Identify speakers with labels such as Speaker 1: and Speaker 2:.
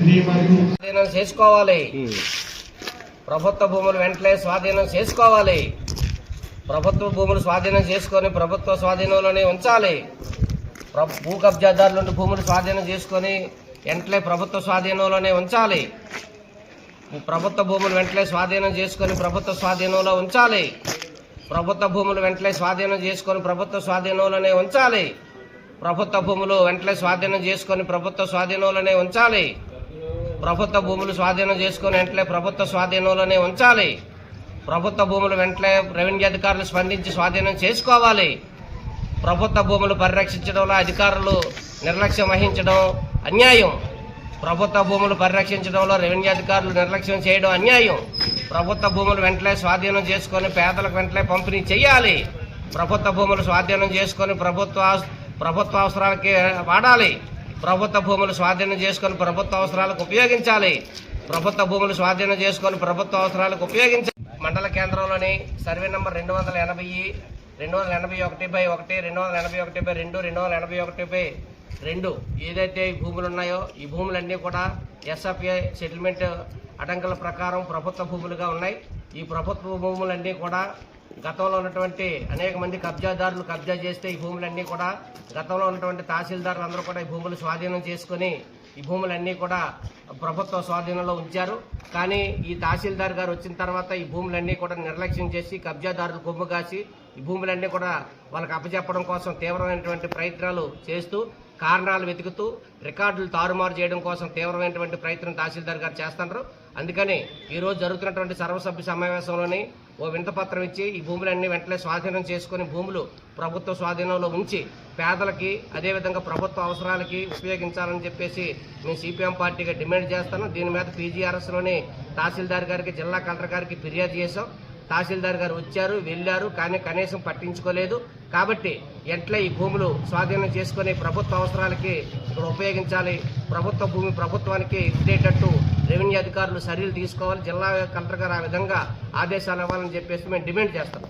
Speaker 1: స్వాధీనం చేసుకోవాలి. ప్రభుత్వ భూములు వెంటనే స్వాధీనం చేసుకోవాలి. ప్రభుత్వ భూములు స్వాధీనం చేసుకొని ప్రభుత్వ స్వాధీనంలోనే ఉంచాలి. భూ కబ్జాదారుల నుండి భూములు స్వాధీనం చేసుకొని వెంటనే ప్రభుత్వ స్వాధీనంలోనే ఉంచాలి. ప్రభుత్వ భూములు వెంటనే స్వాధీనం చేసుకొని ప్రభుత్వ స్వాధీనంలో ఉంచాలి. ప్రభుత్వ భూములు వెంటనే స్వాధీనం చేసుకొని ప్రభుత్వ స్వాధీనంలోనే ఉంచాలి. ప్రభుత్వ భూములు వెంటనే స్వాధీనం చేసుకొని ప్రభుత్వ స్వాధీనంలోనే ఉంచాలి. ప్రభుత్వ భూములు స్వాధీనం చేసుకొని వెంటనే ప్రభుత్వ స్వాధీనంలోనే ఉంచాలి. ప్రభుత్వ భూములు వెంటనే రెవెన్యూ అధికారులు స్పందించి స్వాధీనం చేసుకోవాలి. ప్రభుత్వ భూములు పరిరక్షించడంలో అధికారులు నిర్లక్ష్యం వహించడం అన్యాయం. ప్రభుత్వ భూములు పరిరక్షించడంలో రెవెన్యూ అధికారులు నిర్లక్ష్యం చేయడం అన్యాయం. ప్రభుత్వ భూములు వెంటనే స్వాధీనం చేసుకొని పేదలకు వెంటనే పంపిణీ చేయాలి. ప్రభుత్వ భూములు స్వాధీనం చేసుకొని ప్రభుత్వ అవసరాలకి వాడాలి. ప్రభుత్వ భూములు స్వాధీనం చేసుకొని ప్రభుత్వ అవసరాలకు ఉపయోగించాలి. ప్రభుత్వ భూములు స్వాధీనం చేసుకొని ప్రభుత్వ అవసరాలకు ఉపయోగించాలి. మండల కేంద్రంలోని సర్వే నంబర్ 280, 281/1, 281/2, 281/2 ఏదైతే ఈ భూములు ఉన్నాయో ఈ భూములన్నీ కూడా ఎస్ఎఫ్ఏ సెటిల్మెంట్ అడంకుల ప్రకారం ప్రభుత్వ భూములుగా ఉన్నాయి. ఈ ప్రభుత్వ భూములన్నీ కూడా గతంలో ఉన్నటువంటి అనేక మంది కబ్జాదారులు కబ్జా చేస్తే ఈ భూములన్నీ కూడా గతంలో ఉన్నటువంటి తహసీల్దారులు అందరూ కూడా ఈ భూములు స్వాధీనం చేసుకుని ఈ భూములన్నీ కూడా ప్రభుత్వ స్వాధీనంలో ఉంచారు. కానీ ఈ తహసీల్దార్ గారు వచ్చిన తర్వాత ఈ భూములన్నీ కూడా నిర్లక్ష్యం చేసి కబ్జాదారులు కొమ్ము కాసి ఈ భూములన్నీ కూడా వాళ్ళకి అప్పచెప్పడం కోసం తీవ్రమైనటువంటి ప్రయత్నాలు చేస్తూ కారణాలు వెతుకుతూ రికార్డులు తారుమారు చేయడం కోసం తీవ్రమైనటువంటి ప్రయత్నం తహసీల్దార్ గారు చేస్తున్నారు. అందుకని ఈరోజు జరుగుతున్నటువంటి సర్వసభ్య సమావేశంలోని ఓ వింతపత్రం ఇచ్చి ఈ భూములన్నీ వెంటనే స్వాధీనం చేసుకుని భూములు ప్రభుత్వ స్వాధీనంలో ఉంచి పేదలకి అదేవిధంగా ప్రభుత్వ అవసరాలకి ఉపయోగించాలని చెప్పేసి మేము సిపిఎం పార్టీగా డిమాండ్ చేస్తాను. దీని మీద పీజీఆర్ఎస్లోని తహసీల్దార్ గారికి జిల్లా కలెక్టర్ గారికి ఫిర్యాదు చేశాం. తహసీల్దార్ గారు వచ్చారు వెళ్ళారు కానీ కనీసం పట్టించుకోలేదు. కాబట్టి ఎట్లా ఈ భూములు స్వాధీనం చేసుకుని ప్రభుత్వ అవసరాలకి ఇక్కడ ఉపయోగించాలి. ప్రభుత్వ భూమి ప్రభుత్వానికి ఇచ్చేటట్టు రెవెన్యూ అధికారులు చర్యలు తీసుకోవాలి. జిల్లా కలెక్టర్ గారు ఆ విధంగా ఆదేశాలు ఇవ్వాలని చెప్పేసి మేము డిమాండ్ చేస్తాం.